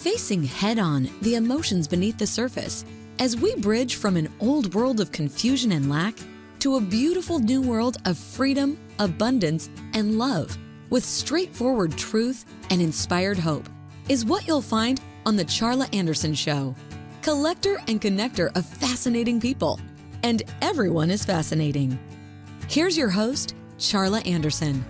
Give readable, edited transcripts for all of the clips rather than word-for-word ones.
facing head-on the emotions beneath the surface as we bridge from an old world of confusion and lack to a beautiful new world of freedom, abundance, and love with straightforward truth and inspired hope is what you'll find on The Charla Anderson Show. Collector and connector of fascinating people. And everyone is fascinating. Here's your host, Charla Anderson.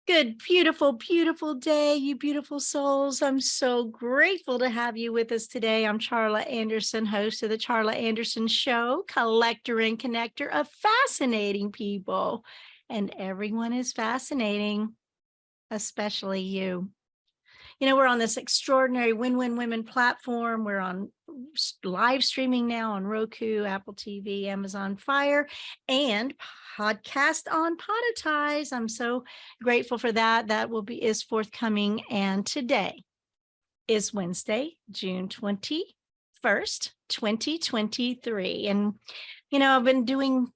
Good, beautiful, beautiful day, you beautiful souls. I'm so grateful to have you with us today. I'm Charla Anderson, host of the Charla Anderson Show, collector and connector of fascinating people. And everyone is fascinating, especially you. You know, we're on this extraordinary Win-Win Women platform. We're on live streaming now on Roku, Apple TV, Amazon Fire, and podcast on Poditize. I'm so grateful for that. That is forthcoming. And today is Wednesday, June 21st, 2023. And, you know, I've been doing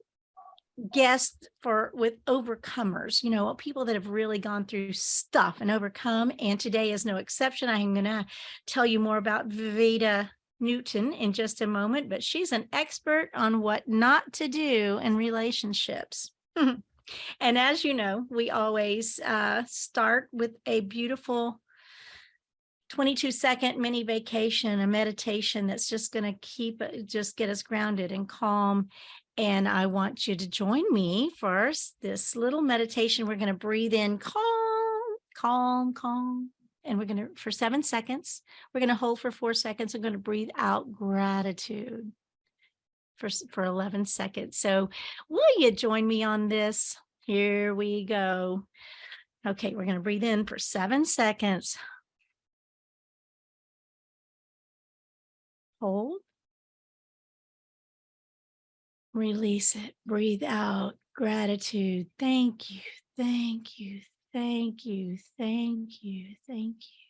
guests with overcomers, you know, people that have really gone through stuff and overcome. And today is no exception. I'm going to tell you more about Veta Newton in just a moment, but she's an expert on what not to do in relationships. And as you know, we always start with a beautiful 22-second mini vacation, a meditation that's just going to get us grounded and calm. And I want you to join me for this little meditation. We're going to breathe in calm, calm, calm. And we're going to, for 7 seconds, we're going to hold for 4 seconds. I'm going to breathe out gratitude for 11 seconds. So will you join me on this? Here we go. Okay, we're going to breathe in for 7 seconds. Hold. Release it. Breathe out. Gratitude. Thank you. Thank you. Thank you. Thank you. Thank you.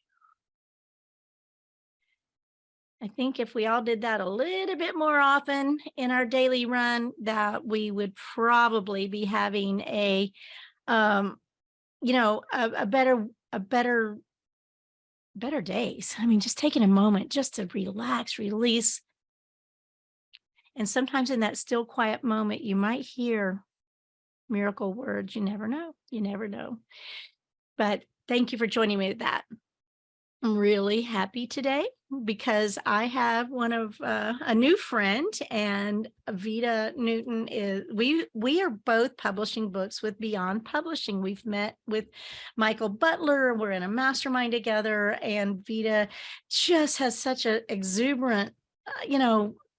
I think if we all did that a little bit more often in our daily run, that we would probably be having a better days. I mean, just taking a moment just to relax, release. And sometimes in that still quiet moment, you might hear miracle words. You never know. You never know. But thank you for joining me with that. I'm really happy today because I have a new friend, and Veta Newton we are both publishing books with Beyond Publishing. We've met with Michael Butler. We're in a mastermind together, and Veta just has such an exuberant,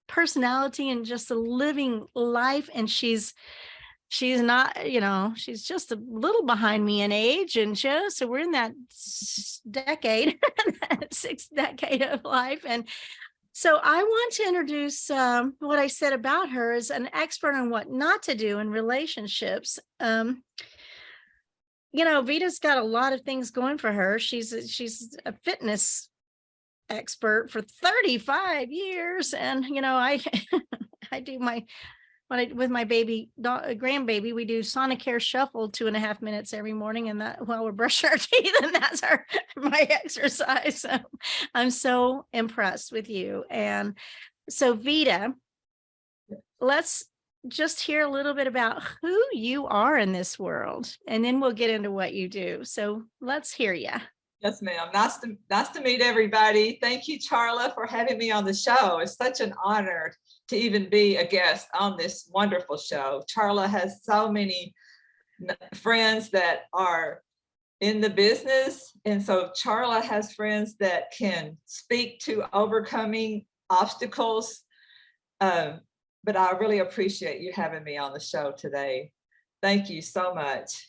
personality and just a living life. And she's not, she's just a little behind me in age and so we're in that decade, that sixth decade of life. And so I want to introduce what I said about her as an expert on what not to do in relationships. Vita's got a lot of things going for her. She's a fitness expert for 35 years. And, I do with my grandbaby, we do Sonicare shuffle 2.5 minutes every morning. And that while we're brushing our teeth, and that's my exercise. So I'm so impressed with you. And so Veta, let's just hear a little bit about who you are in this world, and then we'll get into what you do. So let's hear you. Yes, ma'am. Nice to meet everybody. Thank you, Charla, for having me on the show. It's such an honor to even be a guest on this wonderful show. Charla has so many friends that are in the business. And so Charla has friends that can speak to overcoming obstacles. But I really appreciate you having me on the show today. Thank you so much.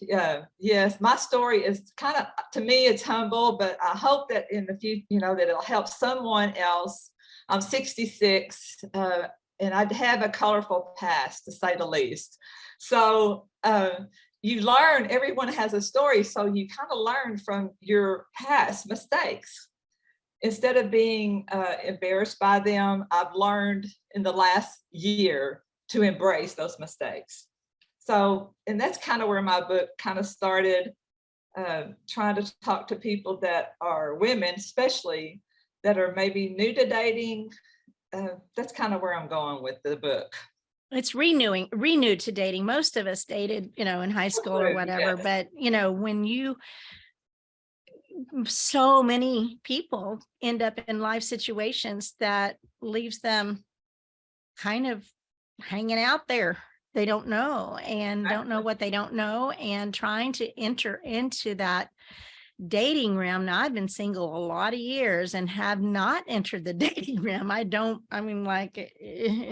Yes, my story is kind of, to me, it's humble, but I hope that in the future, that it'll help someone else. I'm 66, and I have a colorful past, to say the least. So you learn, everyone has a story, so you kind of learn from your past mistakes. Instead of being embarrassed by them, I've learned in the last year to embrace those mistakes. So, and that's kind of where my book kind of started, trying to talk to people that are women, especially that are maybe new to dating. That's kind of where I'm going with the book. It's renewed to dating. Most of us dated, in high school or whatever, Yes. but so many people end up in life situations that leaves them kind of hanging out there. They don't know and don't know what they don't know, and trying to enter into that dating realm. Now, I've been single a lot of years and have not entered the dating realm. If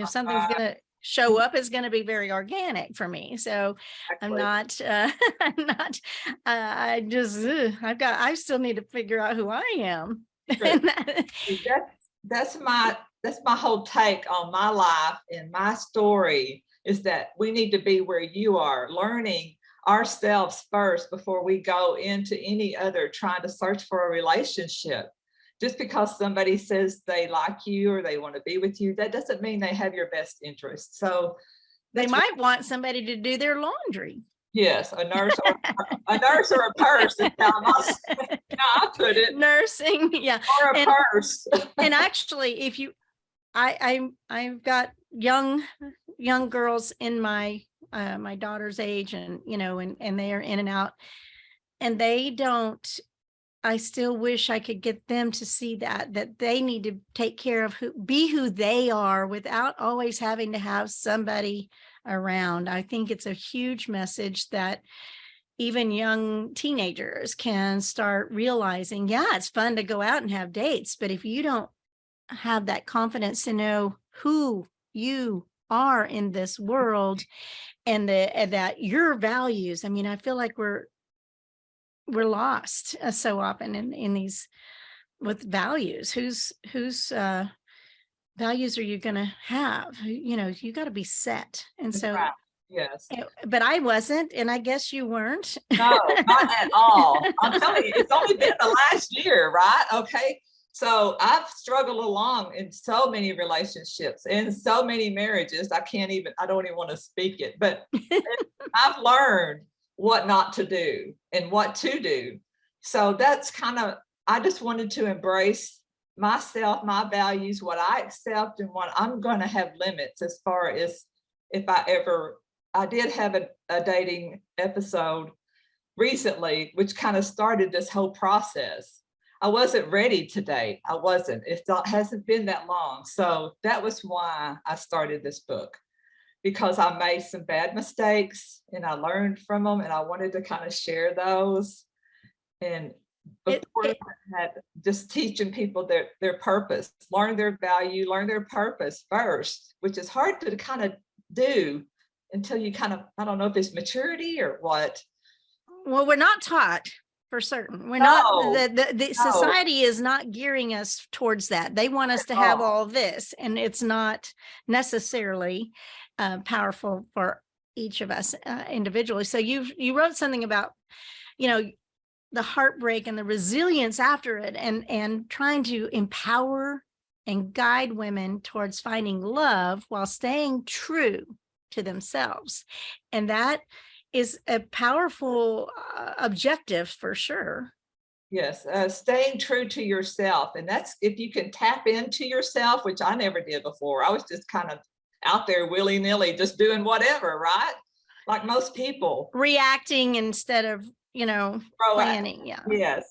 something's going to show up, it's going to be very organic for me. So I'm not, I'm not, I still need to figure out who I am. That's my whole take on my life and my story, is that we need to be where you are, learning ourselves first before we go into any other trying to search for a relationship. Just because somebody says they like you or they want to be with you, that doesn't mean they have your best interest. So they might want somebody to do their laundry. Yes, a nurse or a purse is how I put it. Nursing, yeah. Or a purse. And actually, I've got young girls in my my daughter's age, and and they are in and out, and they don't. I still wish I could get them to see that they need to take care of be who they are without always having to have somebody around. I think it's a huge message that even young teenagers can start realizing, yeah, it's fun to go out and have dates, but if you don't have that confidence to know who you are in this world, and that your values, I feel like we're lost so often in these with values. Whose values are you going to have? You got to be set. And so, right. Yes, but I wasn't, and I guess you weren't. No, not at all. I'm telling you, it's only been the last year, right? Okay. So I've struggled along in so many relationships and so many marriages. I don't even want to speak it, but I've learned what not to do and what to do. So that's I just wanted to embrace myself, my values, what I accept, and what I'm going to have limits as far as if I did have a dating episode recently, which kind of started this whole process. I wasn't ready to date. I wasn't. It hasn't been that long. So that was why I started this book, because I made some bad mistakes and I learned from them, and I wanted to kind of share those. And before that, just teaching people their purpose, learn their value, learn their purpose first, which is hard to kind of do until you I don't know if it's maturity or what. Well, we're not taught for certain. We're not, the society is not gearing us towards that. They want us to have all this, and it's not necessarily powerful for each of us individually. So you wrote something about, the heartbreak and the resilience after it, and trying to empower and guide women towards finding love while staying true to themselves. And that is a powerful objective for sure. Yes, staying true to yourself. And that's if you can tap into yourself, which I never did before. I was just kind of out there willy-nilly, just doing whatever, right? Like most people. Reacting instead of, planning. Yeah.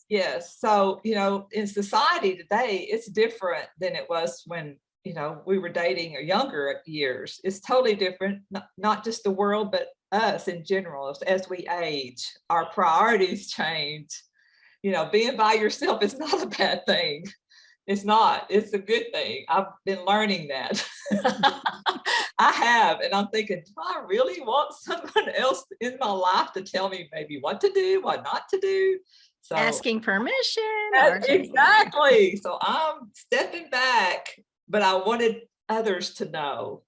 Yes. So, in society today, it's different than it was when, we were dating or younger years. It's totally different, not just the world, but us in general. As we age, our priorities change. Being by yourself is not a bad thing. It's not. It's a good thing. I've been learning that. I have. And I'm thinking, do I really want someone else in my life to tell me maybe what to do, what not to do? So asking permission. Exactly. So I'm stepping back, but I wanted others to know,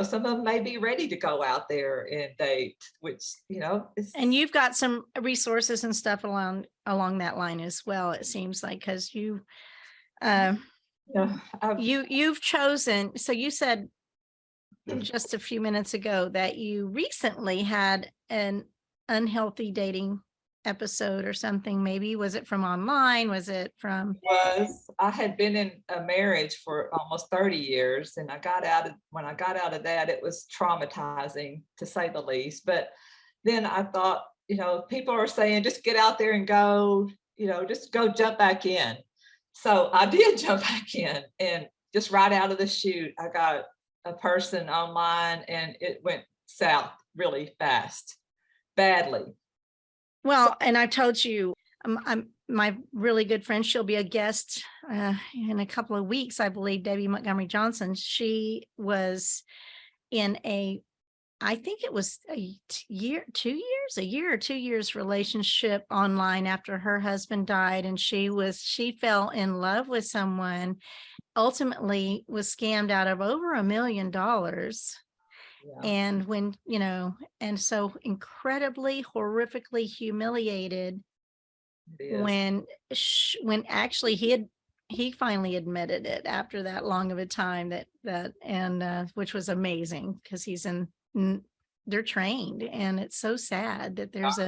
some of them may be ready to go out there and date, which, and you've got some resources and stuff along that line as well, it seems like, because you've chosen. So you said just a few minutes ago that you recently had an unhealthy dating episode or something. Maybe was it from online? Was it from? I had been in a marriage for almost 30 years, and when I got out of that, it was traumatizing to say the least. But then I thought, people are saying just get out there and go, just go jump back in. So I did jump back in, and just right out of the chute, I got a person online, and it went south really fast, badly. Well, and I told you, I'm my really good friend. She'll be a guest in a couple of weeks, I believe. Debbie Montgomery Johnson. She was in I think it was a year or 2 years relationship online after her husband died, and she fell in love with someone, ultimately was scammed out of over $1 million. Yeah, And and so incredibly, horrifically humiliated it is. when actually he finally admitted it after that long of a time which was amazing, because they're trained, and it's so sad that there's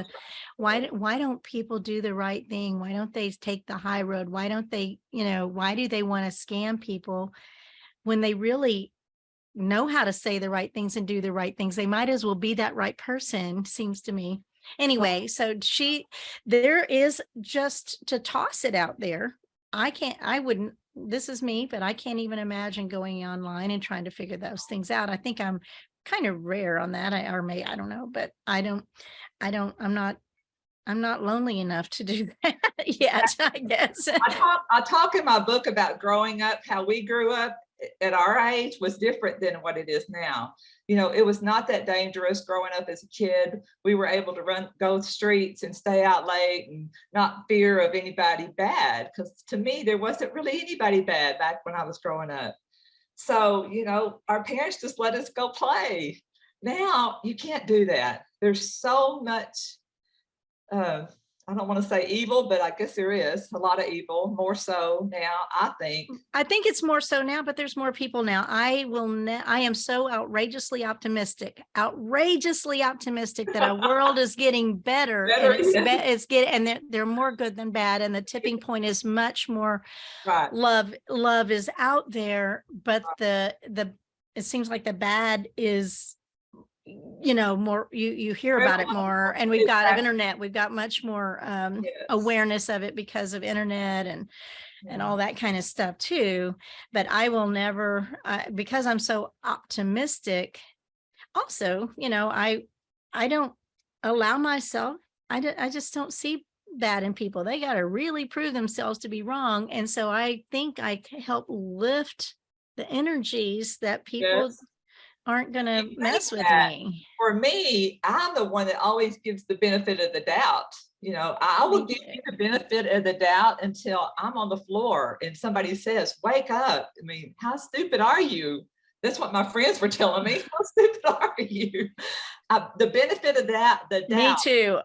why don't people do the right thing? Why don't they take the high road? Why don't they, why do they want to scam people when they really know how to say the right things and do the right things? They might as well be that right person, seems to me. Anyway, so there is, just to toss it out there. I wouldn't, this is me, but I can't even imagine going online and trying to figure those things out. I think I'm kind of rare on that. I don't know, but I'm not lonely enough to do that yet, I guess. I talk in my book about growing up, how we grew up at our age was different than what it is now. It was not that dangerous growing up as a kid. We were able to go the streets and stay out late and not fear of anybody bad, because to me, there wasn't really anybody bad back when I was growing up. So, our parents just let us go play. Now you can't do that. There's so much, I don't want to say evil, but I guess there is a lot of evil, more so now, I think. I think it's more so now, but there's more people now. I am so outrageously optimistic that our world is getting better, and it's getting, and they're more good than bad. And the tipping point is much more Right. Love is out there, but it seems like the bad is, more, you hear about it more, and we've got internet, we've got much more Yes. awareness of it because of internet and all that kind of stuff too. But I will never, because I'm so optimistic. Also, I don't allow myself, I just don't see bad in people. They got to really prove themselves to be wrong. And so I think I can help lift the energies that people Yes. aren't going to mess with me. For me, I'm the one that always gives the benefit of the doubt. I will give you the benefit of the doubt until I'm on the floor and somebody says, wake up. I mean, how stupid are you? That's what my friends were telling me. How stupid are you? The benefit of that, the doubt. Me too,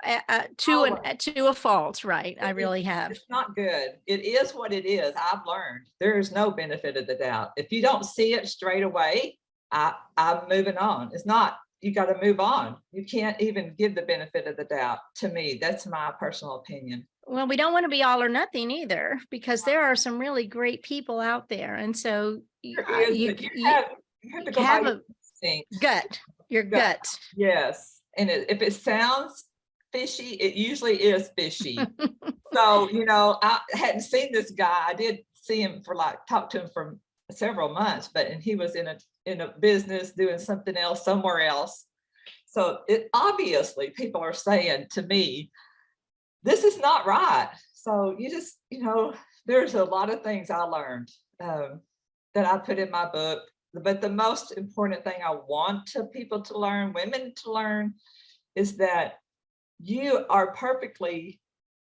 to a fault, right? I really have. It's not good. It is what it is. I've learned there is no benefit of the doubt. If you don't see it straight away, I'm moving on. It's not, you got to move on. You can't even give the benefit of the doubt. To me, that's my personal opinion. Well, we don't want to be all or nothing either, because there are some really great people out there. And so you have to go have by a your gut. Yes. And if it sounds fishy, it usually is fishy. So, I hadn't seen this guy. I did see him talk to him for several months, and he was in a business doing something else somewhere else. So it obviously, people are saying to me, this is not right. So you just, there's a lot of things I learned that I put in my book. But the most important thing I want people to learn, women to learn, is that you are perfectly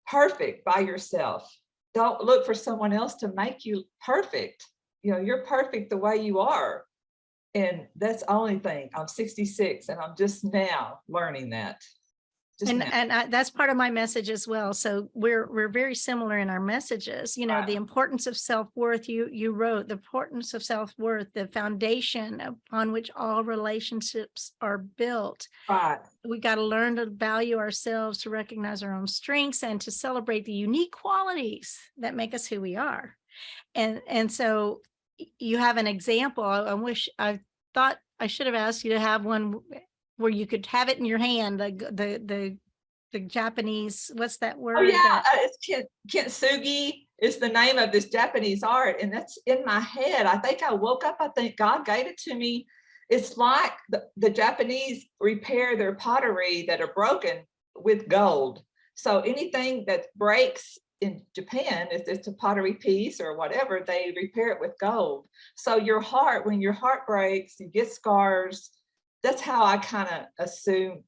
perfect by yourself. Don't look for someone else to make you perfect. You're perfect the way you are. And that's the only thing. I'm 66 and I'm just now learning that. Just now. That's part of my message as well. So we're very similar in our messages. You know, Right. the importance of self-worth. You wrote the importance of self-worth, the foundation upon which all relationships are built. Right. We got to learn to value ourselves, to recognize our own strengths, and to celebrate the unique qualities that make us who we are. And so you have an example. I thought I should have asked you to have one where you could have it in your hand, the Japanese, what's that word? Oh yeah, it's kintsugi is the name of this Japanese art, and that's in my head. I think I woke up, I think God gave it to me. It's like the Japanese repair their pottery that are broken with gold. So anything that breaks in Japan, if it's a pottery piece or whatever, they repair it with gold. So your heart, when your heart breaks, you get scars. That's how I kind of assume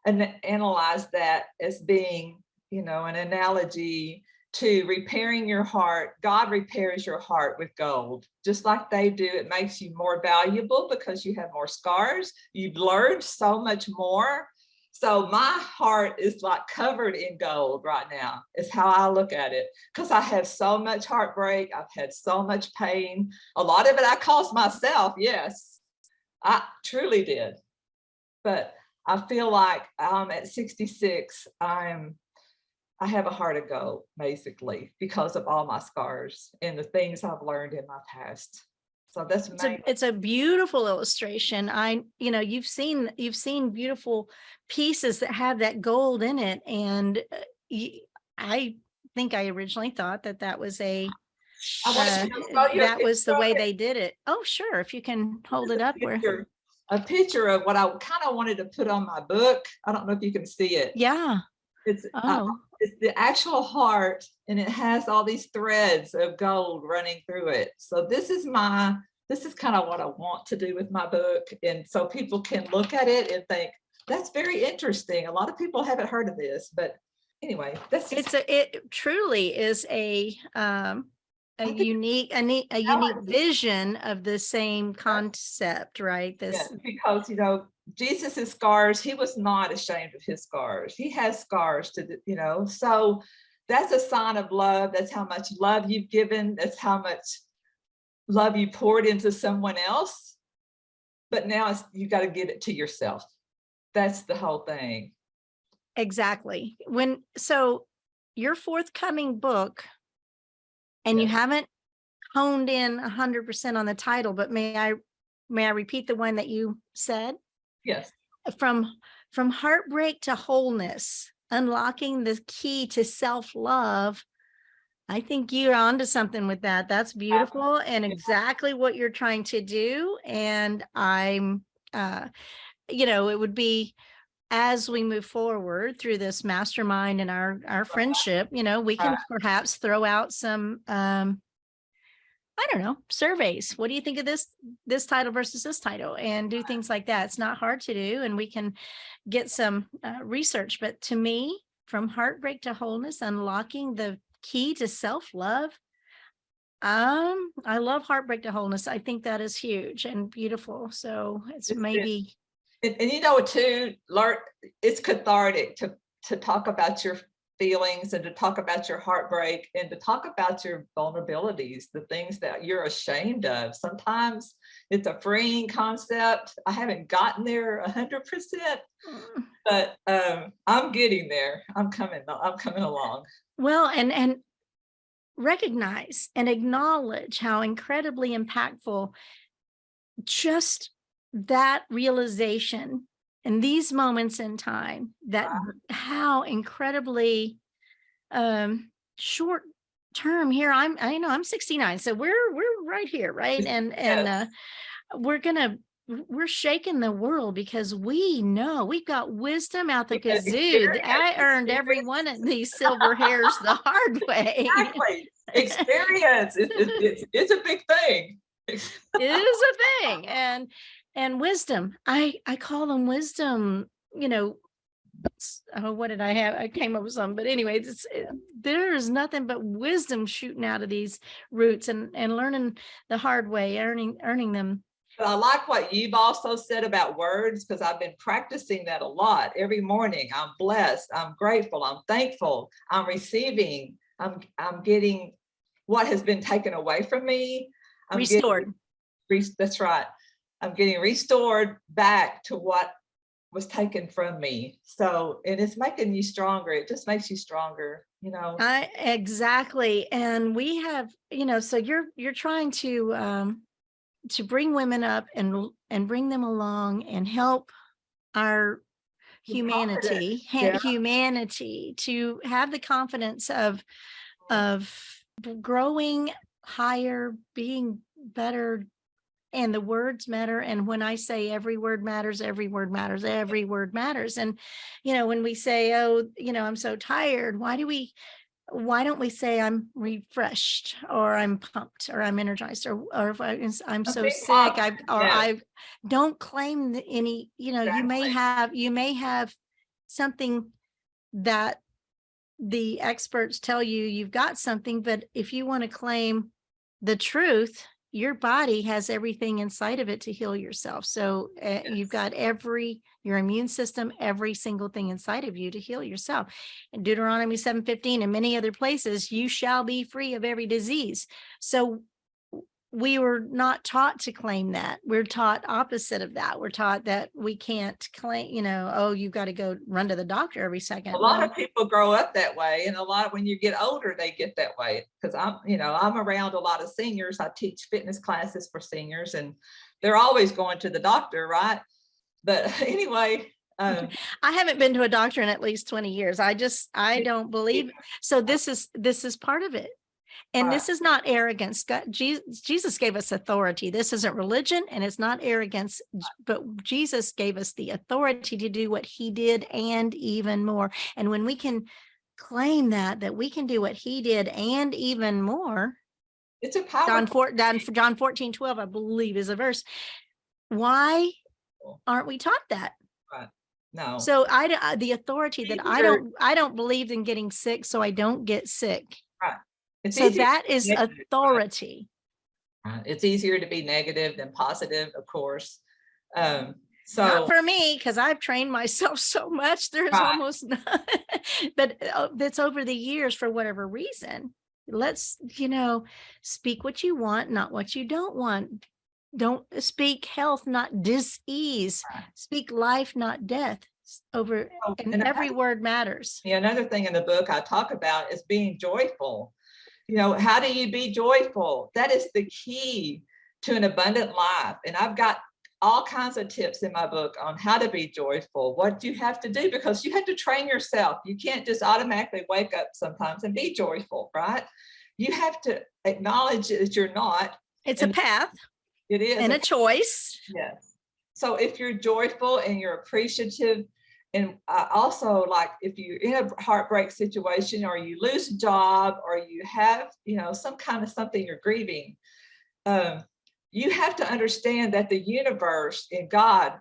and analyze that as being, you know, an analogy to repairing your heart. God repairs your heart with gold, just like they do. It makes you more valuable because you have more scars. You've learned so much more. So my heart is like covered in gold right now, is how I look at it, because I have so much heartbreak. I've had so much pain. A lot of it I caused myself. Yes, I truly did. But I feel like at 66, I have a heart of gold, basically, because of all my scars and the things I've learned in my past. So that's it's a beautiful illustration. You've seen beautiful pieces that have that gold in it, and I think I originally thought that was that was the way they did it. Oh, sure. If you can hold it up, a picture of what I kind of wanted to put on my book. I don't know if you can see it. Yeah. It's the actual heart, and it has all these threads of gold running through it. So this is kind of what I want to do with my book. And so people can look at it and think, that's very interesting. A lot of people haven't heard of this, but anyway, it truly is a unique vision of the same concept, right? Yes, because, you know, Jesus's scars, he was not ashamed of his scars. He has scars so that's a sign of love. That's how much love you've given. That's how much love you poured into someone else. But now you got to give it to yourself. That's the whole thing. Exactly. So your forthcoming book, and you haven't honed in 100% on the title, but may I repeat the one that you said? Yes. From heartbreak to wholeness, unlocking the key to self-love. I think you're onto something with that. That's beautiful and exactly what you're trying to do. And I'm, it would be, as we move forward through this mastermind and our friendship, we can perhaps throw out some, I don't know, surveys. What do you think of this title versus this title, and do things like that. It's not hard to do, and we can get some research. But to me, from heartbreak to wholeness, unlocking the key to self-love. I love heartbreak to wholeness. I think that is huge and beautiful. So it's maybe. And too, it's cathartic to talk about your feelings and to talk about your heartbreak and to talk about your vulnerabilities, the things that you're ashamed of. Sometimes it's a freeing concept. I haven't gotten there 100%, but I'm getting there. I'm coming along. Well, and recognize and acknowledge how incredibly impactful just that realization in these moments in time, that how incredibly short term here. I'm 69, so we're right here, right? And we're shaking the world because we know we've got wisdom out the kazoo. I earned every one of these silver hairs the hard way. Exactly. Experience. It's a big thing. It is a thing. And wisdom, I call them wisdom, what did I have? I came up with some, but anyway, there is nothing but wisdom shooting out of these roots and learning the hard way, earning them But I like what you've also said about words, because I've been practicing that a lot every morning. I'm blessed, I'm grateful, I'm thankful, I'm receiving, I'm getting what has been taken away from me. I'm Restored. That's right. I'm getting restored back to what was taken from me. So, and it's making you stronger. It just makes you stronger, you know. Exactly. And we have, so you're trying to bring women up and bring them along and help our humanity Yeah. humanity to have the confidence of growing higher, being better, and the words matter. And when I say every word matters, every word matters, every word matters. And when we say, oh, I'm so tired, why don't we say I'm refreshed, or I'm pumped, or I'm energized, or if I'm so sick, I don't claim any, you may have something that the experts tell you've got something, but if you want to claim the truth, your body has everything inside of it to heal yourself. So you've got your immune system, every single thing inside of you to heal yourself. In Deuteronomy 7:15 and many other places, you shall be free of every disease. So we were not taught to claim that. We're taught opposite of that. We're taught that we can't claim, oh, you've got to go run to the doctor every second. A lot of people grow up that way, and when you get older, they get that way. Because I'm around a lot of seniors. I teach fitness classes for seniors, and they're always going to the doctor, right? But anyway, I haven't been to a doctor in at least 20 years. I don't believe. So this is part of it. And this is not arrogance. Jesus gave us authority. This isn't religion, and it's not arrogance, but Jesus gave us the authority to do what he did and even more. And when we can claim that we can do what he did and even more, it's a power. John 14:12, I believe, is a verse. Why aren't we taught that? Right. No. So the authority that I don't believe in getting sick, so I don't get sick. Right. So that is authority. Right. It's easier to be negative than positive, of course. So not for me, because I've trained myself so much. There's almost none, but that's over the years for whatever reason. Let's, speak what you want, not what you don't want. Don't speak health, not dis-ease. Speak life, not death. And every word matters. Yeah, another thing in the book I talk about is being joyful. How do you be joyful? That is the key to an abundant life. And I've got all kinds of tips in my book on how to be joyful, what you have to do, because you have to train yourself. You can't just automatically wake up sometimes and be joyful, right? You have to acknowledge that you're not. It's a path. It is. And a choice. Yes. So if you're joyful and you're appreciative, and also, like, if you're in a heartbreak situation, or you lose a job, or you have, some kind of something you're grieving, you have to understand that the universe and God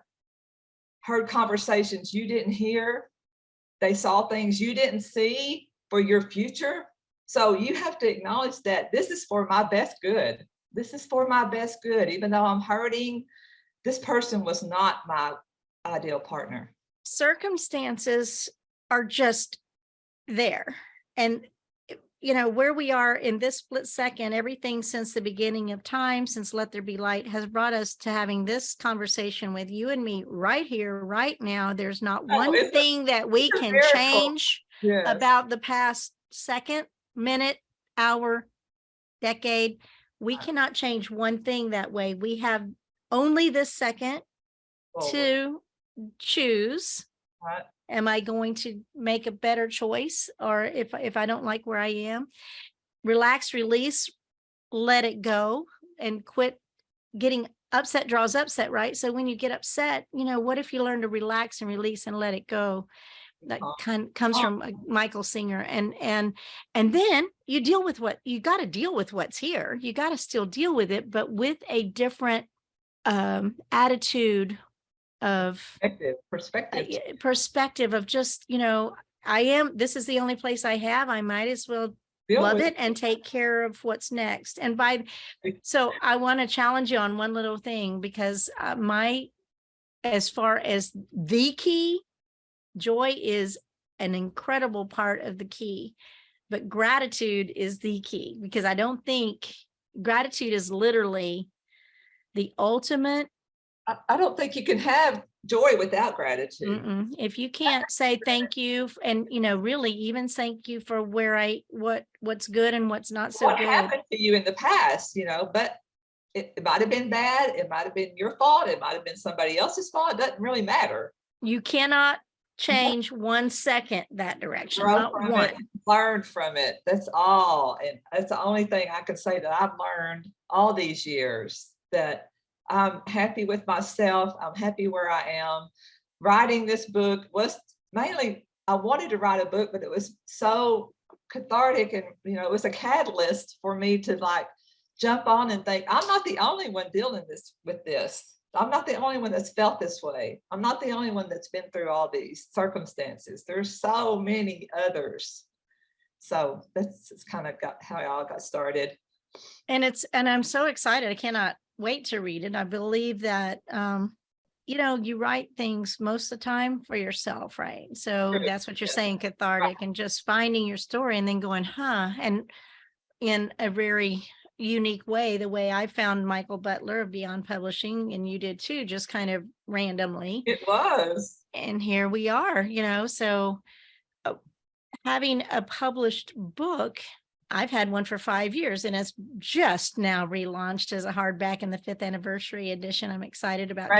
heard conversations you didn't hear. They saw things you didn't see for your future. So you have to acknowledge that this is for my best good. This is for my best good. Even though I'm hurting, this person was not my ideal partner. Circumstances are just there. And, where we are in this split second, everything since the beginning of time, since Let There Be Light, has brought us to having this conversation with you and me right here, right now. There's not one thing that we can change about the past second, minute, hour, decade. We cannot change one thing that way. We have only this second to choose. Right. Am I going to make a better choice? Or if I don't like where I am, relax, release, let it go, and quit getting upset. Draws upset, right? So when you get upset, what if you learn to relax and release and let it go? That comes from Michael Singer. And then you deal with what you got to deal with. What's here, you got to still deal with it, but with a different attitude of perspective of just, this is the only place I have. I might as well Deal love with it and take care of what's next. And so I want to challenge you on one little thing, because as far as the key, joy is an incredible part of the key, but gratitude is the key, because I don't think gratitude is literally the ultimate. I don't think you can have joy without gratitude. If you can't say thank you, and really even thank you for what's good and what's not so What good. happened to you in the past, but it might have been bad. It might have been your fault. It might have been somebody else's fault. It doesn't really matter. You cannot change 1 second that direction, Grow not from one. it, learn from it. That's all. And that's the only thing I can say that I've learned all these years, that I'm happy with myself. I'm happy where I am. Writing this book was mainly, I wanted to write a book, but it was so cathartic, and it was a catalyst for me to jump on and think, I'm not the only one dealing with this. I'm not the only one that's felt this way. I'm not the only one that's been through all these circumstances. There's so many others. So that's kind of how it all got started. And I'm so excited. I cannot wait to read it. I believe that, you write things most of the time for yourself, right? So that's what you're saying, cathartic, and just finding your story and then going, and in a very unique way, the way I found Michael Butler of Beyond Publishing, and you did too, just kind of randomly. It was. And here we are, so having a published book, I've had one for 5 years, and it's just now relaunched as a hardback in the 5th anniversary edition. I'm excited about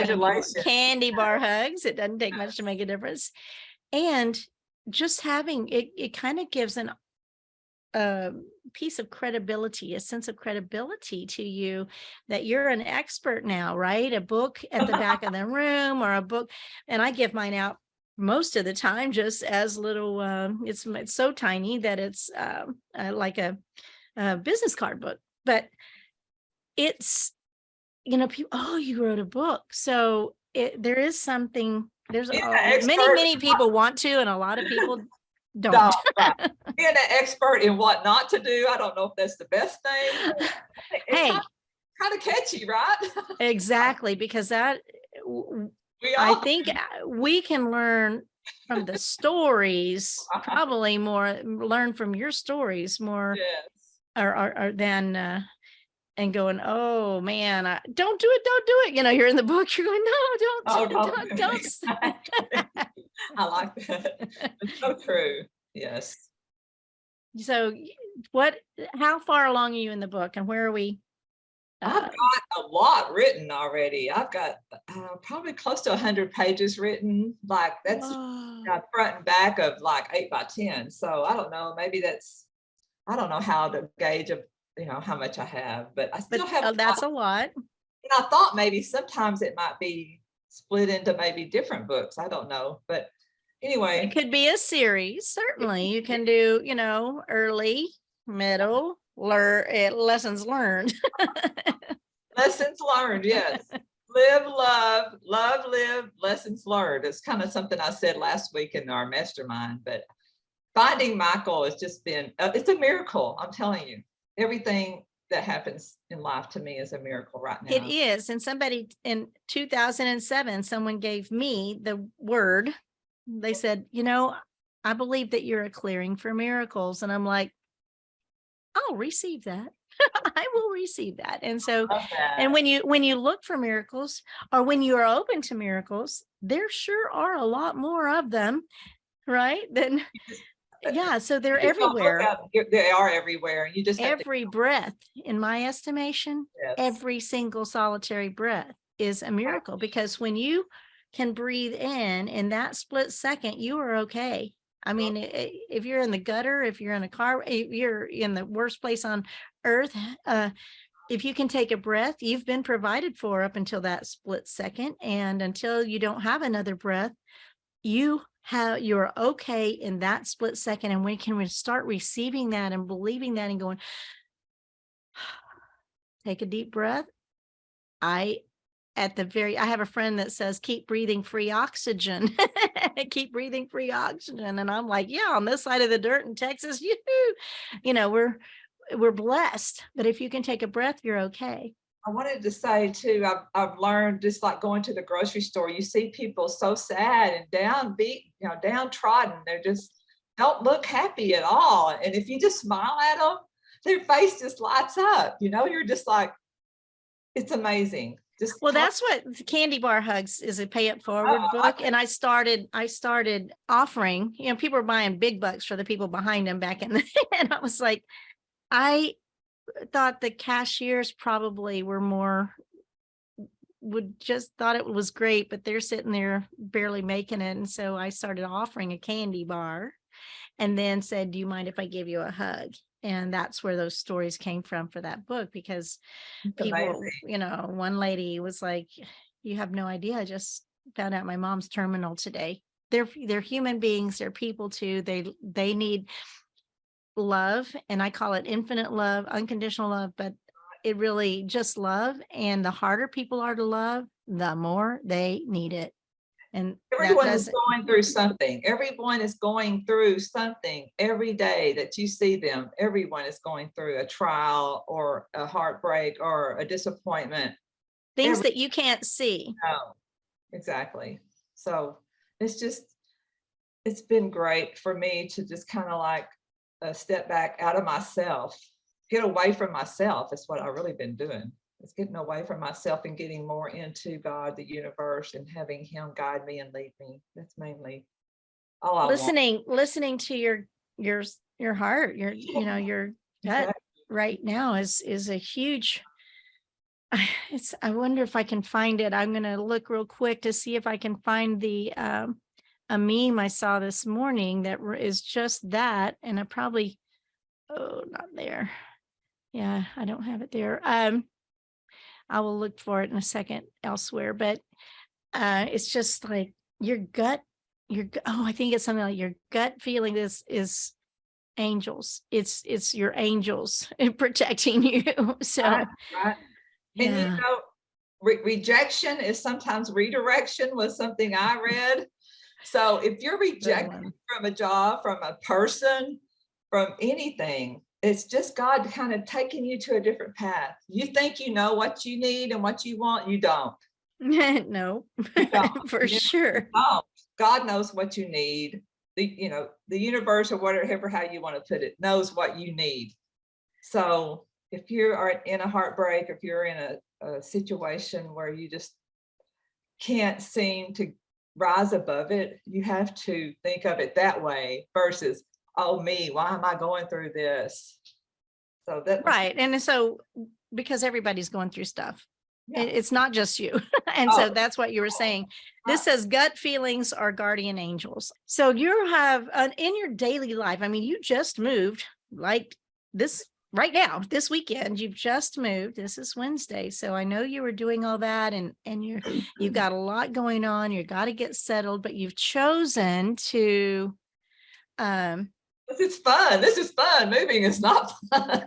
candy bar hugs. It doesn't take much to make a difference. And just having it kind of gives a piece of credibility, a sense of credibility to you, that you're an expert now, right? A book at the back of the room, or a book, and I give mine out most of the time just as little, it's so tiny that it's like a business card book, but it's, people, you wrote a book. So there is something, there's many people want to, and a lot of people don't. Being an expert in what not to do, I don't know if that's the best thing. It's kind of catchy, right? Exactly, because I think we can learn from the stories, probably more learn from your stories more, or than and going, oh man, don't do it. You're in the book, you're going, no, don't. I like that. It's so true. Yes. So how far along are you in the book, and where are we? I've got a lot written already. I've got probably close to 100 pages written. That's front and back of 8 by 10. So I don't know, maybe I don't know how to gauge how much I have, but I still have. That's a lot. And I thought maybe sometimes it might be split into maybe different books. I don't know, but anyway. It could be a series. Certainly you can do, early, middle, lessons learned. Lessons learned, yes. Live, love, live, lessons learned. It's kind of something I said last week in our mastermind, but finding Michael has just been, it's a miracle. I'm telling you, everything that happens in life to me is a miracle right now. It is. And somebody in 2007, someone gave me the word. They said, I believe that you're a clearing for miracles. And I'm like, I'll receive that. I will receive that. And so, and when you look for miracles, or when you are open to miracles, there sure are a lot more of them, right? So they're everywhere. They are everywhere. You just every breath, in my estimation, every single solitary breath is a miracle, because when you can breathe in that split second, you are okay. I mean, if you're in the gutter, if you're in a car, if you're in the worst place on earth, if you can take a breath, you've been provided for up until that split second. And until you don't have another breath, you're okay in that split second. And we can start receiving that and believing that and going, take a deep breath. I at the very, I have a friend that says, keep breathing free oxygen, keep breathing free oxygen. And I'm like, yeah, on this side of the dirt in Texas, we're blessed, but if you can take a breath, you're okay. I wanted to say too, I've learned, just like going to the grocery store, you see people so sad and downbeat, downtrodden. They're just don't look happy at all. And if you just smile at them, their face just lights up. You're just like, it's amazing. Well, that's what Candy Bar Hugs is, a pay it forward book. And I started offering, people were buying big bucks for the people behind them back in the, and I was like, I thought the cashiers probably were thought it was great, but they're sitting there barely making it. And so I started offering a candy bar and then said, do you mind if I give you a hug? And that's where those stories came from for that book, because people, one lady was like, you have no idea. I just found out my mom's terminal today. They're human beings. They're people too. They need love, and I call it infinite love, unconditional love, but it really just love. And the harder people are to love, the more they need it. And everyone is going through something. Everyone is going through something every day that you see them. Everyone is going through a trial or a heartbreak or a disappointment. Things that you can't see. No, exactly. So it's been great for me to just kind of like step back out of myself, get away from myself. That's what I've really been doing. It's getting away from myself and getting more into God, the universe, and having Him guide me and lead me. That's mainly all I want. Listening to your heart, your gut right now is a huge. I wonder if I can find it. I'm going to look real quick to see if I can find the a meme I saw this morning that is just that. And I probably, not there. Yeah, I don't have it there. I will look for it in a second elsewhere, but it's just like your gut, I think it's something like your gut feeling is angels. It's your angels protecting you. So, right. Yeah. And rejection is sometimes redirection, was something I read. So if you're rejected from a job, from a person, from anything, it's just God kind of taking you to a different path. You think you know what you need and what you want, you don't. No, you don't. For sure. Don't. God knows what you need. The universe, or whatever, how you want to put it, knows what you need. So if you are in a heartbreak, if you're in a situation where you just can't seem to rise above it, you have to think of it that way versus, oh me, why am I going through this? So that right. And so because everybody's going through stuff, it's not just you. And so that's what you were saying. This says gut feelings are guardian angels. So you have in your daily life, I mean, you just moved like this right now, this weekend, you've just moved. This is Wednesday. So I know you were doing all that and you've got a lot going on. You got to get settled, but you've chosen to, this is fun. This is fun. Moving is not fun.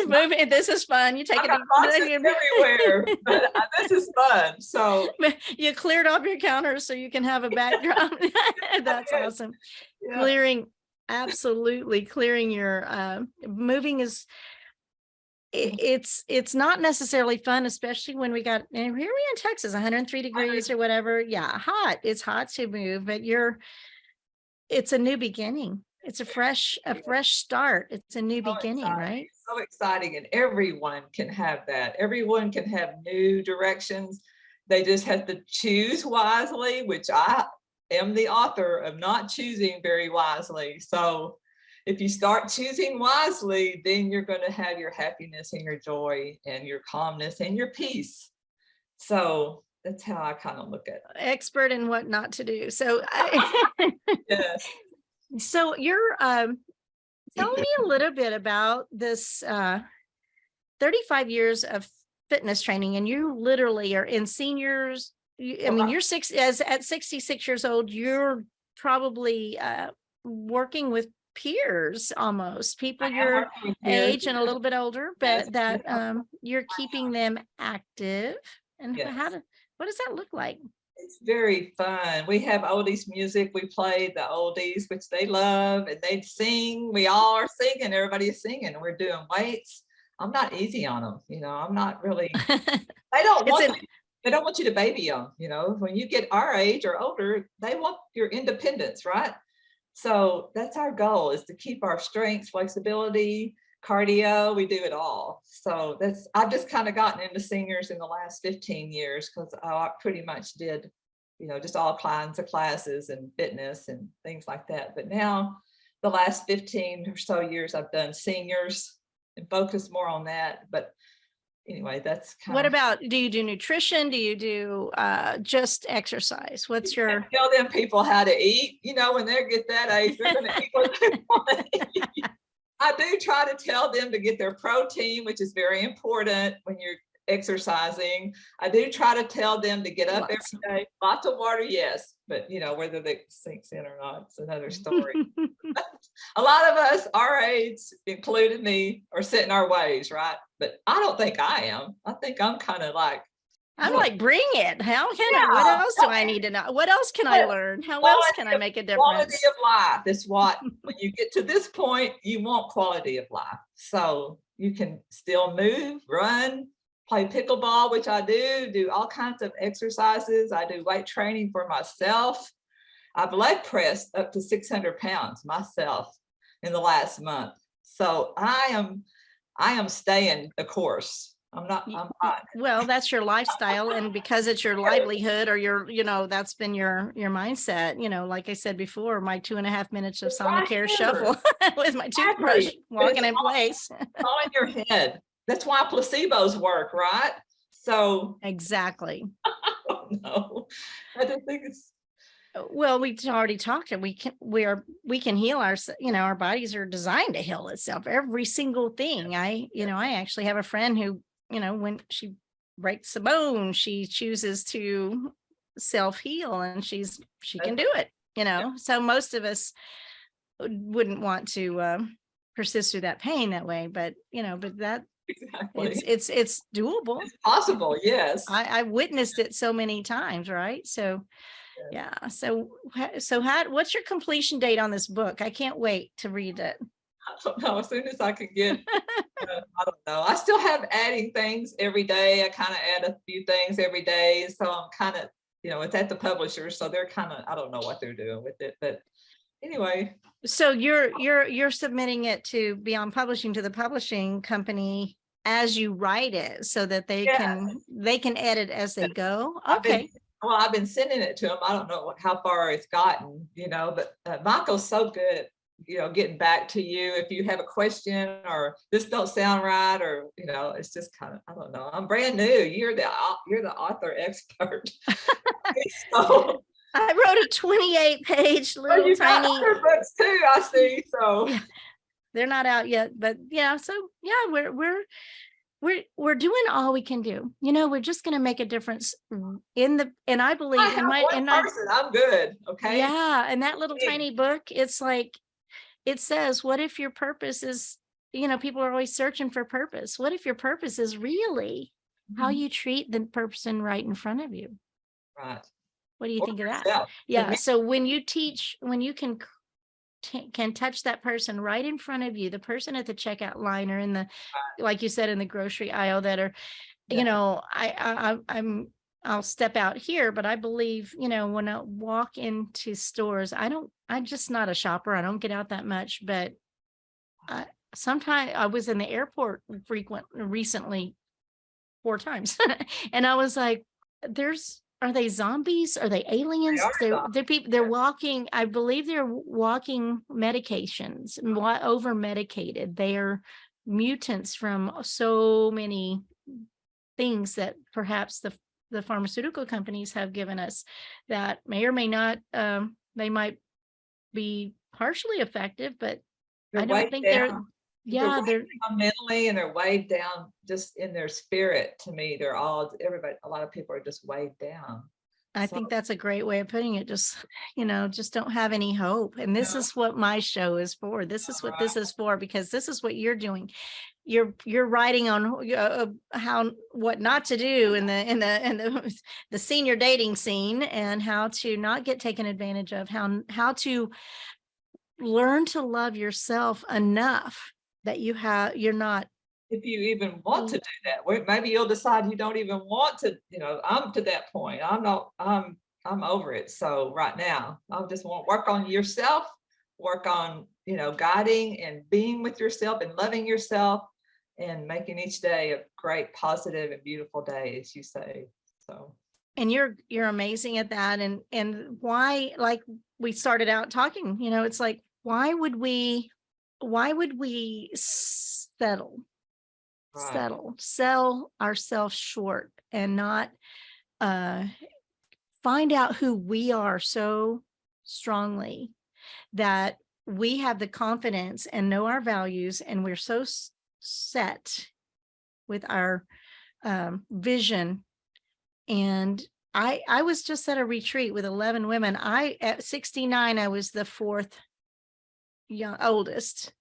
Moving. This is fun. You take it everywhere, but this is fun. So you cleared off your counters so you can have a backdrop. That's awesome. Yeah. Absolutely clearing your moving is. It's not necessarily fun, especially when and here we are in Texas, 103 degrees or whatever. Yeah, hot. It's hot to move, but it's a new beginning. It's a fresh start. It's a new beginning, right? So exciting. And everyone can have that. Everyone can have new directions. They just have to choose wisely, which I am the author of not choosing very wisely. So if you start choosing wisely, then you're going to have your happiness and your joy and your calmness and your peace. So that's how I kind of look at it. Expert in what not to do. So yes. So you're tell me a little bit about this 35 years of fitness training, and you literally are in seniors. I mean, you're at 66 years old, you're probably working with peers, almost people your age and a little bit older, but that you're keeping them active. And What does that look like? It's very fun. We have oldies music. We play the oldies, which they love, and they sing. We all are singing. Everybody is singing. We're doing weights. I'm not easy on them. I'm not really. They don't It's want. They don't want you to baby them. When you get our age or older, they want your independence, right? So that's our goal, is to keep our strength, flexibility, cardio. We do it all. So I've just kind of gotten into seniors in the last 15 years, because I pretty much did, just all kinds of classes and fitness and things like that. But now the last 15 or so years, I've done seniors and focused more on that. But anyway, that's kind What of. about, do you do nutrition? Do you do just exercise? What's your? Tell them people how to eat. When they get that age, they're going to eat what they want to eat. I do try to tell them to get their protein, which is very important when you're exercising. I do try to tell them to get up every day. Lots of water, yes, but whether they sinks in or not, it's another story. A lot of us our age, including me, are set in our ways, right? But I don't think I am. I think I'm kind of like, I'm like, bring it. How can I? What else do I need to know? What else can I learn? How else can I make a difference? Quality of life is what, when you get to this point, you want quality of life. So you can still move, run, play pickleball, which I do all kinds of exercises. I do weight training for myself. I've leg pressed up to 600 pounds myself in the last month. So I am staying the course. I'm not. Well, that's your lifestyle, and because it's your livelihood, or that's been your mindset. Like I said before, my 2.5 minutes of solitaire shuffle with my toothbrush, walking in place. All in your head. That's why placebos work, right? So exactly. I don't know. I just think it's. Well, we've already talked, and we can heal our bodies are designed to heal itself. Every single thing. I actually have a friend who, when she breaks a bone, she chooses to self-heal, and she can do it, So most of us wouldn't want to persist through that pain that way, but that Exactly. it's doable. It's possible, yes. I witnessed it so many times, right? So yeah. So what's your completion date on this book? I can't wait to read it. I don't know. As soon as I can get, I don't know. I still have adding things every day. I kind of add a few things every day. So I'm kind of, it's at the publisher. So they're kind of, I don't know what they're doing with it, but anyway. So you're submitting it to Beyond Publishing, to the publishing company as you write it, so that they can edit as they go. Okay. I've been sending it to them. I don't know how far it's gotten, but Michael's so good at, getting back to you if you have a question or this don't sound right, or, it's just kind of, I don't know. I'm brand new. You're the author expert. So, I wrote a 28-page little you tiny. got other books too, I see. So yeah, they're not out yet, but so we're doing all we can do. We're just going to make a difference and I believe I'm good. Okay. Yeah. And that little tiny book, it's like, it says, what if your purpose is, people are always searching for purpose. What if your purpose is really how you treat the person right in front of you? Right. What do you think of that? Yeah. So when you teach, when you can touch that person right in front of you, the person at the checkout line, or in the, like you said, in the grocery aisle, that are, I'll step out here, but I believe, when I walk into stores, I'm just not a shopper. I don't get out that much, but sometimes I was in the airport recently 4 times. And I was like, are they zombies? Are they aliens? They're people. They're walking. I believe they're walking medications, over medicated. They are mutants from so many things that perhaps the pharmaceutical companies have given us, that may or may not. They might be partially effective, but I don't think they're mentally, and they're weighed down just in their spirit. To me, a lot of people are just weighed down. I So, think that's a great way of putting it. Just, just don't have any hope. And this no, is what my show is for. This is what this right. is for, because this is what you're doing. You're writing on how, what not to do in the senior dating scene, and how to not get taken advantage of, how to learn to love yourself enough that you're not. If you even want to do that, maybe you'll decide you don't even want to, I'm to that point. I'm over it. So right now, I just want to work on yourself, work on, guiding and being with yourself and loving yourself and making each day a great, positive and beautiful day, as you say. So. And you're amazing at that. And why, like we started out talking, it's like, why would we settle, Right. sell ourselves short, and not find out who we are so strongly, that we have the confidence and know our values, and we're so set with our vision. And I was just at a retreat with 11 women. At 69, I was the fourth oldest.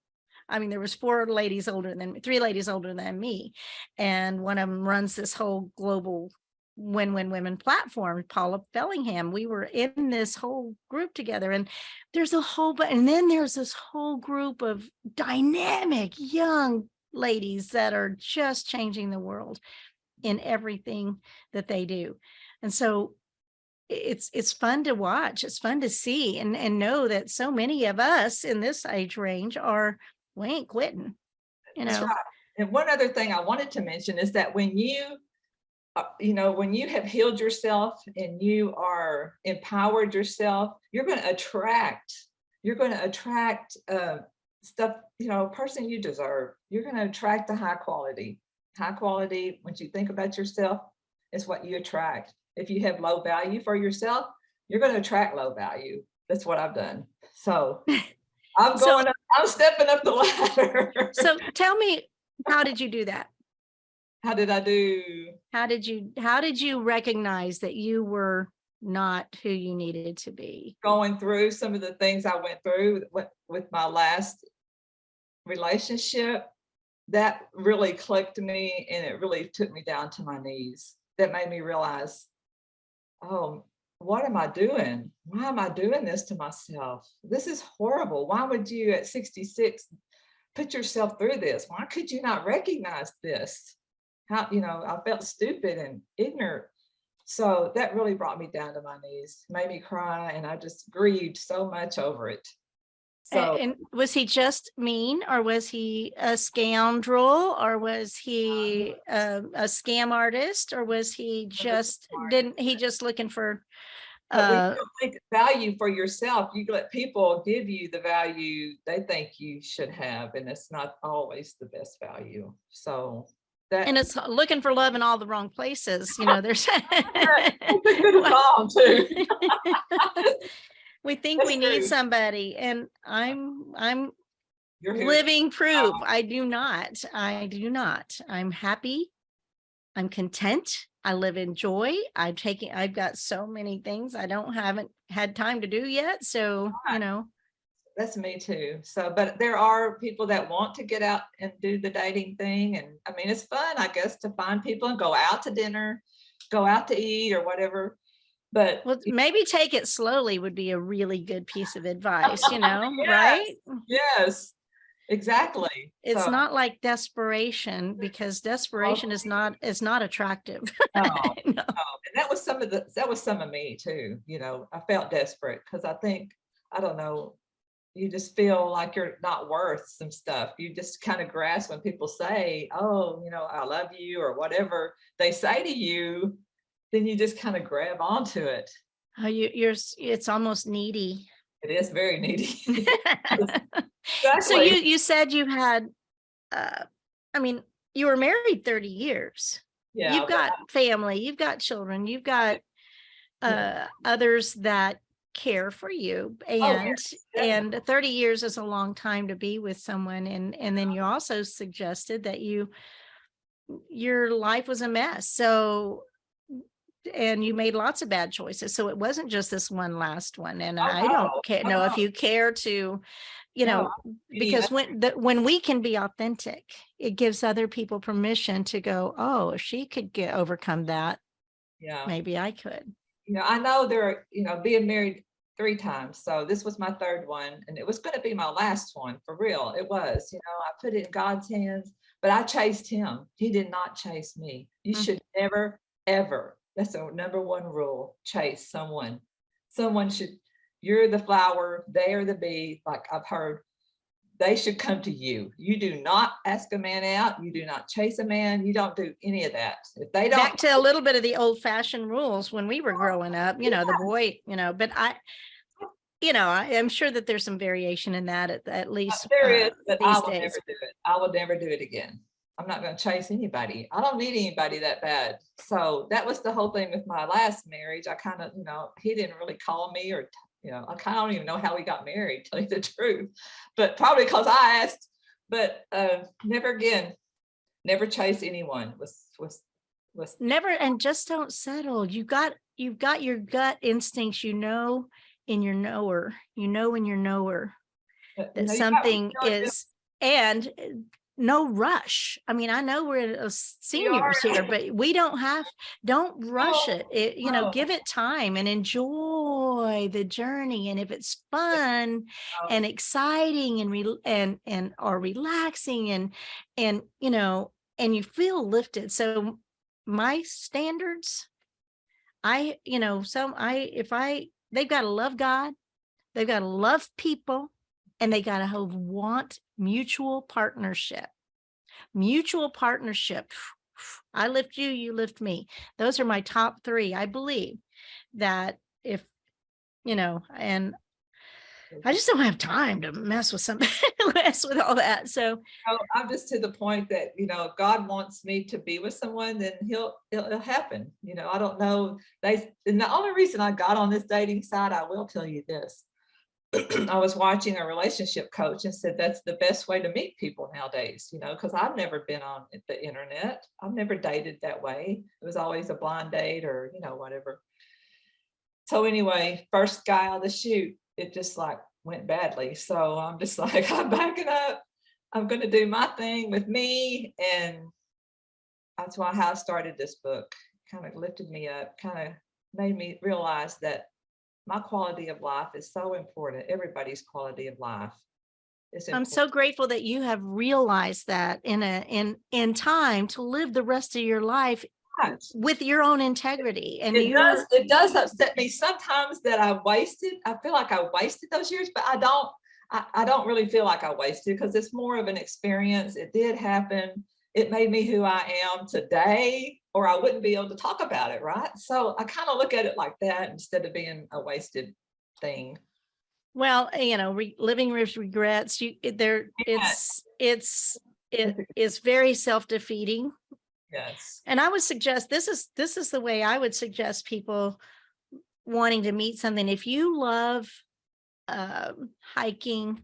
I mean, there was three ladies older than me. And one of them runs this whole global Win-Win Women platform, Paula Bellingham. We were in this whole group together, and then there's this whole group of dynamic young ladies that are just changing the world in everything that they do. And so it's fun to watch. It's fun to see and know that so many of us in this age range we ain't quitting, That's right. And one other thing I wanted to mention is that when you have healed yourself and you are empowered yourself, you're going to attract stuff, person you deserve. You're going to attract the high quality. High quality, when you think about yourself, is what you attract. If you have low value for yourself, you're going to attract low value. That's what I've done. So I'm stepping up the ladder. So tell me, how did you do that? How did I do? How did you recognize that you were not who you needed to be? Going through some of the things I went through with my last relationship, that really clicked me, and it really took me down to my knees. That made me realize, oh, what am I doing? Why am I doing this to myself? This is horrible. Why would you at 66 put yourself through this? Why could you not recognize this? I felt stupid and ignorant. So that really brought me down to my knees, made me cry, and I just grieved so much over it. So, and was he just mean, or was he a scoundrel, or was he a scam artist, or was he just looking for but when you don't think value for yourself, you let people give you the value they think you should have, and it's not always the best value. So and it's looking for love in all the wrong places. There's a good call too. We think we need somebody, and I'm living proof. I do not. I'm happy. I'm content. I live in joy. I've got so many things I haven't had time to do yet. So, That's me too. So, but there are people that want to get out and do the dating thing. And I mean, it's fun, I guess, to find people and go out to dinner, go out to eat or whatever. But maybe take it slowly would be a really good piece of advice, yes, right? Yes, exactly. It's not like desperation, because desperation is not attractive. No. And that was some of me too. I felt desperate because I don't know, you just feel like you're not worth some stuff. You just kind of grasp when people say, oh, I love you, or whatever they say to you, then you just kind of grab onto it. Oh, it's almost needy. It is very needy. Exactly. So you said you had, you were married 30 years. Yeah, you've got family, you've got children, you've got others that care for you, and 30 years is a long time to be with someone. And then you also suggested that your life was a mess. So and you made lots of bad choices. So it wasn't just this one last one. And Oh, I don't know if no, you care to, no, because when we can be authentic, it gives other people permission to go, oh, if she could overcome that, yeah. maybe I could. I know there are, being married 3 times. So this was my 3rd one, and it was going to be my last one, for real. It was, I put it in God's hands, but I chased him. He did not chase me. You should never, ever. That's the number 1 rule. Chase someone. Someone should, you're the flower, they are the bee. Like I've heard, they should come to you. You do not ask a man out. You do not chase a man. You don't do any of that. If they don't. Back to a little bit of the old fashioned rules when we were growing up, the boy, but I am sure that there's some variation in that at least there is, but I these will days. never do it. I will never do it again. I'm not going to chase anybody. I don't need anybody that bad. So that was the whole thing with my last marriage. I kind of, he didn't really call me, or, I kind of don't even know how we got married, to tell you the truth, but probably because I asked. But never again, never chase anyone. Was never, and just don't settle. You've got your gut instincts, in your knower, in your knower that something is, and no rush. I mean, I know we're seniors here, but we don't rush it. Give it time and enjoy the journey. And if it's fun and exciting and or relaxing and you feel lifted. So my standards, they've got to love God, they've got to love people, and they got to want mutual partnership. I lift you, you lift me. Those are my top 3. I believe that if, and I just don't have time to mess with all that. So I'm just to the point that, if God wants me to be with someone, then it'll happen. I don't know. And the only reason I got on this dating site, I will tell you this. I was watching a relationship coach and said that's the best way to meet people nowadays, because I've never been on the internet. I've never dated that way. It was always a blind date or, whatever. So anyway, first guy on the shoot, it just went badly. So I'm just I'm backing up. I'm going to do my thing with me. And that's how I started this book. Kind of lifted me up, kind of made me realize that my quality of life is so important. Everybody's quality of life is important. I'm so grateful that you have realized that in time to live the rest of your life with your own integrity. And it does upset me sometimes that I feel like I wasted those years, but I don't really feel like I wasted, because it's more of an experience. It did happen. It made me who I am today, or I wouldn't be able to talk about it, right? So I kind of look at it like that instead of being a wasted thing. Well, living with regrets, it is very self-defeating. Yes. And I would suggest this is the way I would suggest people wanting to meet something. If you love hiking,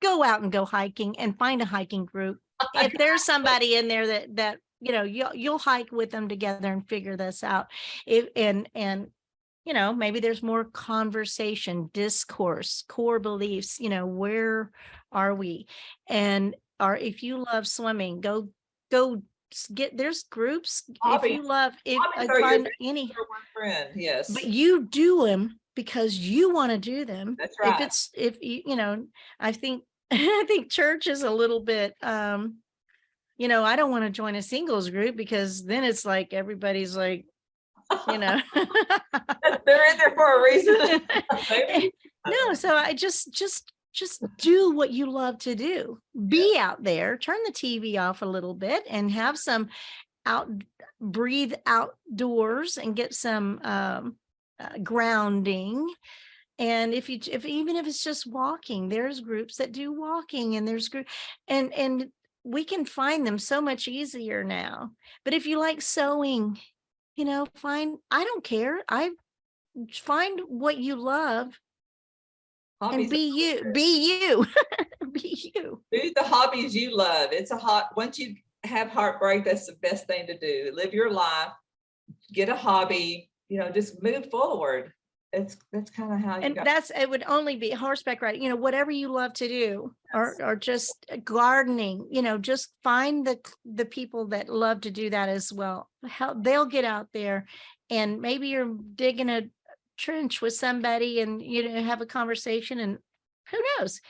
go out and go hiking and find a hiking group. If there's somebody in there that you'll hike with them together and figure this out. Maybe there's more conversation, discourse, core beliefs, where are we? And if you love swimming, go there's groups. Hobby. Find any friend, yes. But you do them because you want to do them. That's right. I think church is a little bit I don't want to join a singles group, because then it's like everybody's like, they're in there for a reason. No, so I just do what you love to do. Be out there, turn the TV off a little bit and have some breathe outdoors and get some grounding. And even if it's just walking, there's groups that do walking, and there's and we can find them so much easier now. But if you like sewing, I don't care. Find what you love. Hobbies, and be you. Be you. Do the hobbies you love. Once you have heartbreak, that's the best thing to do. Live your life get a hobby, just move forward. That's kind of how you And got. it would only be horseback riding, whatever you love to do, or just gardening, just find the people that love to do that as well. They'll get out there, and maybe you're digging a trench with somebody and have a conversation, and who knows.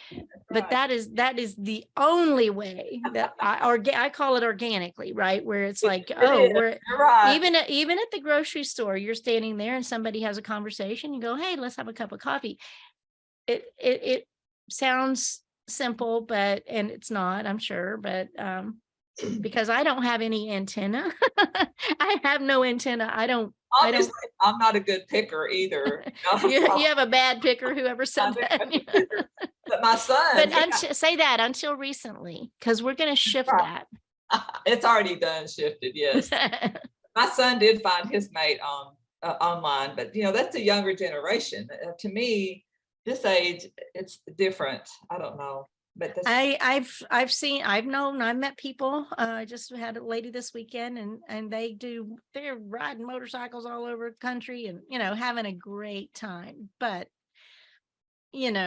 But Right. that is the only way that I call it organically, right? Where it's like, It oh, is. we're You're right. even at the grocery store, you're standing there and somebody has a conversation, you go, hey, let's have a cup of coffee. It sounds simple, and it's not, I'm sure, but because I don't have any antenna. I have no antenna. I don't Obviously, I'm not a good picker either. you have a bad picker, whoever I said think that. I'm a picker. But my son, But say that until recently, because we're going to shift that. it's already done shifted. Yes, my son did find his mate online, but that's a younger generation. To me, this age, it's different. I don't know, but I've met people. I just had a lady this weekend, and they're riding motorcycles all over the country, and having a great time. But and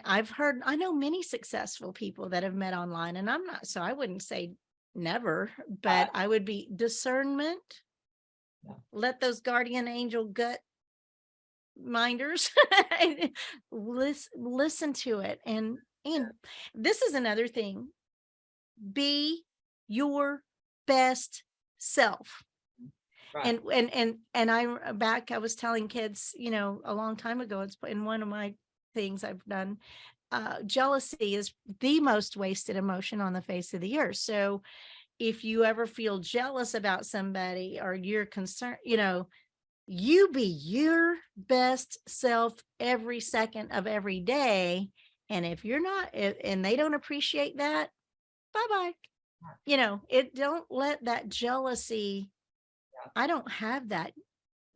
I know many successful people that have met online, and I wouldn't say never, but I would be discernment. Yeah. Let those guardian angel gut minders listen to it. And this is another thing. Be your best self. Right. And I was telling kids, a long time ago, it's in one of my things I've done. Jealousy is the most wasted emotion on the face of the earth. So if you ever feel jealous about somebody, or you're concerned, you be your best self every second of every day. And if you're not, and they don't appreciate that, bye-bye. Don't let that jealousy. I don't have that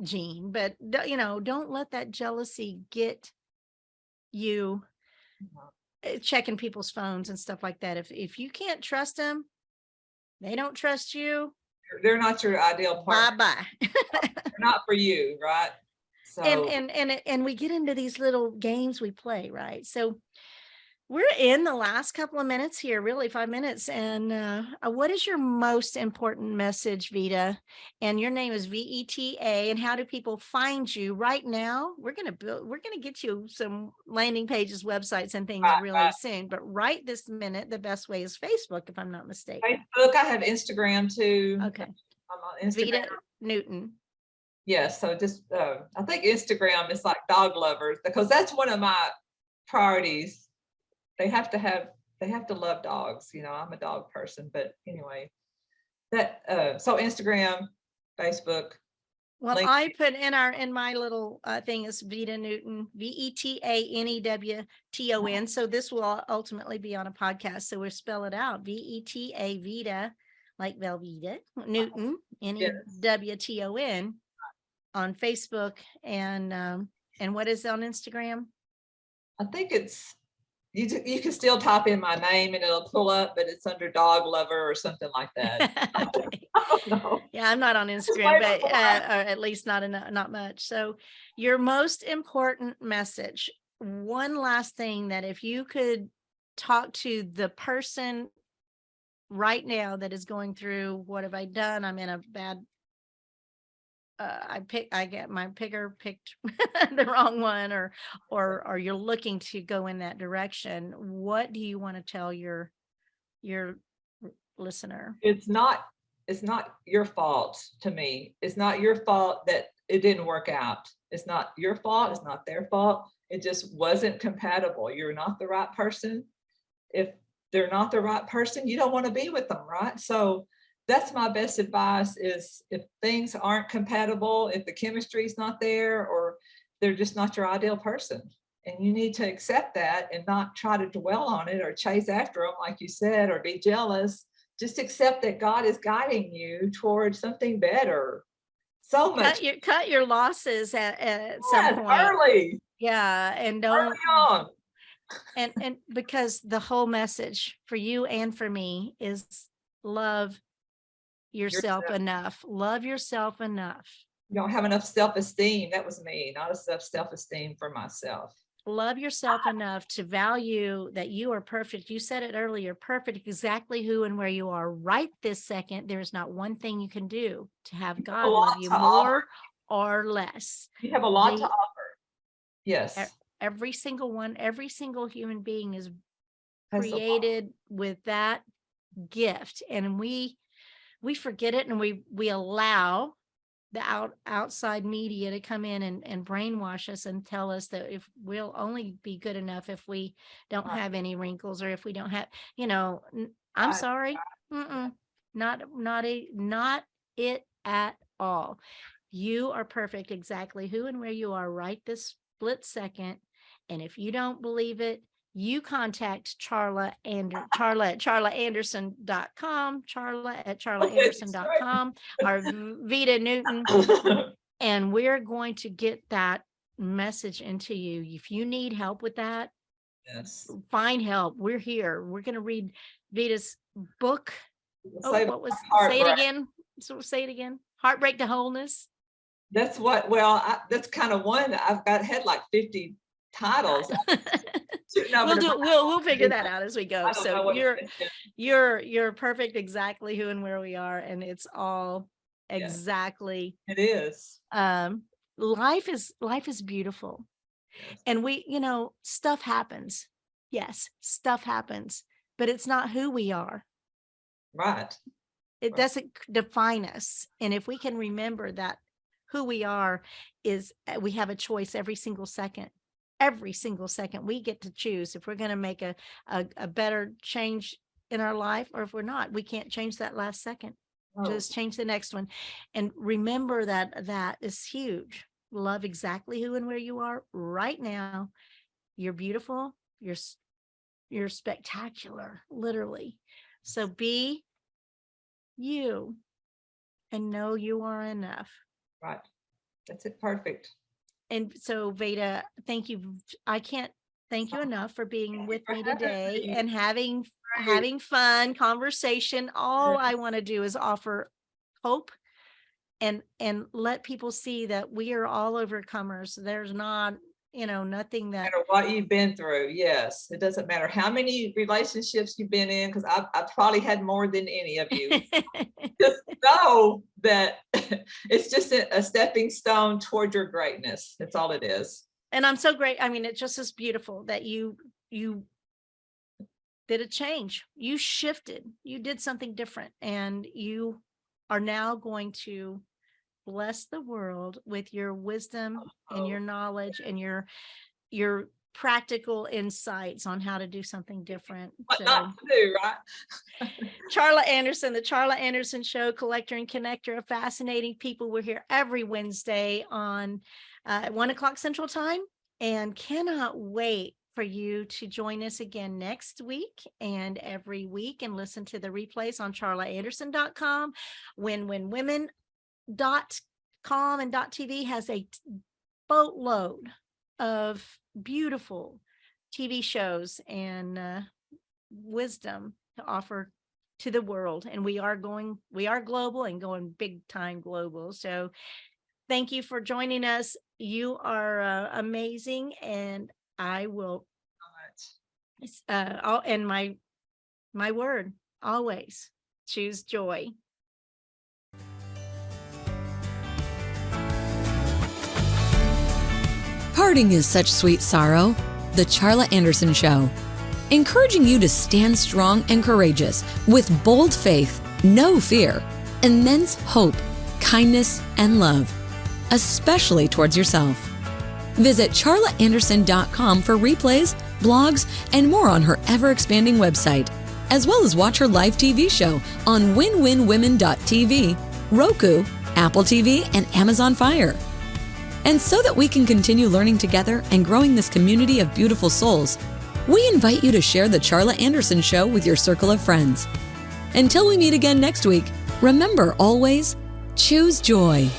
gene, but don't let that jealousy get you checking people's phones and stuff like that. If you can't trust them, they don't trust you. They're not your ideal partner. Bye-bye. They're not for you, right? So and we get into these little games we play, right? So we're in the last couple of minutes here, really 5 minutes. And what is your most important message, Veta? And your name is Veta. And how do people find you right now? We're going to get you some landing pages, websites, and things really soon. But right this minute, the best way is Facebook, if I'm not mistaken. Facebook. I have Instagram too. Okay. I'm on Instagram. Veta Newton. Yes. So just, I think Instagram is like dog lovers, because that's one of my priorities. They have to love dogs. I'm a dog person, but anyway, so Instagram, Facebook. Well, LinkedIn. I put in my little thing is Veta Newton, VetaNewton. So this will ultimately be on a podcast. So we'll spell it out. Veta, Veta, like Velveeta, Newton, NEWTON, on Facebook. And what is on Instagram? I think it's, you can still type in my name and it'll pull up, but it's under dog lover or something like that. Okay. I don't know. Yeah, I'm not on Instagram, but or at least not much. So your most important message, one last thing, that if you could talk to the person right now that is going through, what have I done? I'm in a bad, I get my picker picked the wrong one, or you're looking to go in that direction. What do you want to tell your listener? It's not your fault. To me, it's not your fault that it didn't work out. It's not your fault. It's not their fault. It just wasn't compatible. You're not the right person. If they're not the right person, you don't want to be with them, right? So that's my best advice, is if things aren't compatible, if the chemistry is not there, or they're just not your ideal person, and you need to accept that and not try to dwell on it or chase after them, like you said, or be jealous. Just accept that God is guiding you towards something better. So much. Cut your losses at some point. Early. Yeah, and don't. Early on. And because the whole message for you and for me is love yourself enough. Love yourself enough. You don't have enough self-esteem. That was me, not enough self-esteem for myself. Love yourself enough to value that you are perfect. You said it earlier, perfect, exactly who and where you are right this second. There's not one thing you can do to have God love you more or less. You have a lot to offer. Yes. Every single one, every single human being is created with that gift. And we forget it, and we allow the outside media to come in and brainwash us and tell us that if we'll only be good enough if we don't have any wrinkles, or if we don't have, I'm sorry. Not it at all. You are perfect exactly who and where you are right this split second. And if you don't believe it, you contact Charla at charlaanderson.com, Charla at charlaanderson.com, our Veta Newton, and we're going to get that message into you. If you need help with that, yes, find help. We're here. We're going to read Vita's book. Say it again. So say it again. Heartbreak to Wholeness. That's that's kind of one. had like 50 titles. We'll figure that out as we go. So you're perfect exactly who and where we are, and it's all exactly. It is. Life is beautiful. Yes. And stuff happens. Yes, stuff happens, but it's not who we are. Right. It doesn't define us. And if we can remember that who we are is, we have a choice every single second. Every single second we get to choose if we're going to make a better change in our life, or if we're not. We can't change that last second. Just change the next one. And remember that is huge. Love exactly who and where you are right now. You're beautiful. You're spectacular, literally. So be you and know you are enough. Right. That's it. Perfect. And so, Veta, thank you. I can't thank you enough for being with me today and having fun conversation. All I want to do is offer hope and let people see that we are all overcomers. There's not, nothing that. No matter what you've been through. Yes. It doesn't matter how many relationships you've been in, because I've probably had more than any of you. Just know that it's just a stepping stone toward your greatness. That's all it is. And I'm so great. I mean, it just is beautiful that you did a change. You shifted. You did something different, and you are now going to bless the world with your wisdom and your knowledge and your practical insights on how to do something different. What not to do, right? Charla Anderson, the Charla Anderson Show, collector and connector of fascinating people. We're here every Wednesday on 1 o'clock Central Time, and cannot wait for you to join us again next week and every week, and listen to the replays on charlaanderson.com. WinWinWomen.com and .tv has a boatload of beautiful TV shows and wisdom to offer to the world. And we are global and going big time global. So thank you for joining us. You are amazing. And I will, and my word, always choose joy. Parting is such sweet sorrow. The Charla Anderson Show, encouraging you to stand strong and courageous with bold faith, no fear, immense hope, kindness, and love, especially towards yourself. Visit charlaanderson.com for replays, blogs, and more on her ever-expanding website, as well as watch her live TV show on winwinwomen.tv, Roku, Apple TV, and Amazon Fire. And so that we can continue learning together and growing this community of beautiful souls, we invite you to share the Charla Anderson Show with your circle of friends. Until we meet again next week, remember always, choose joy.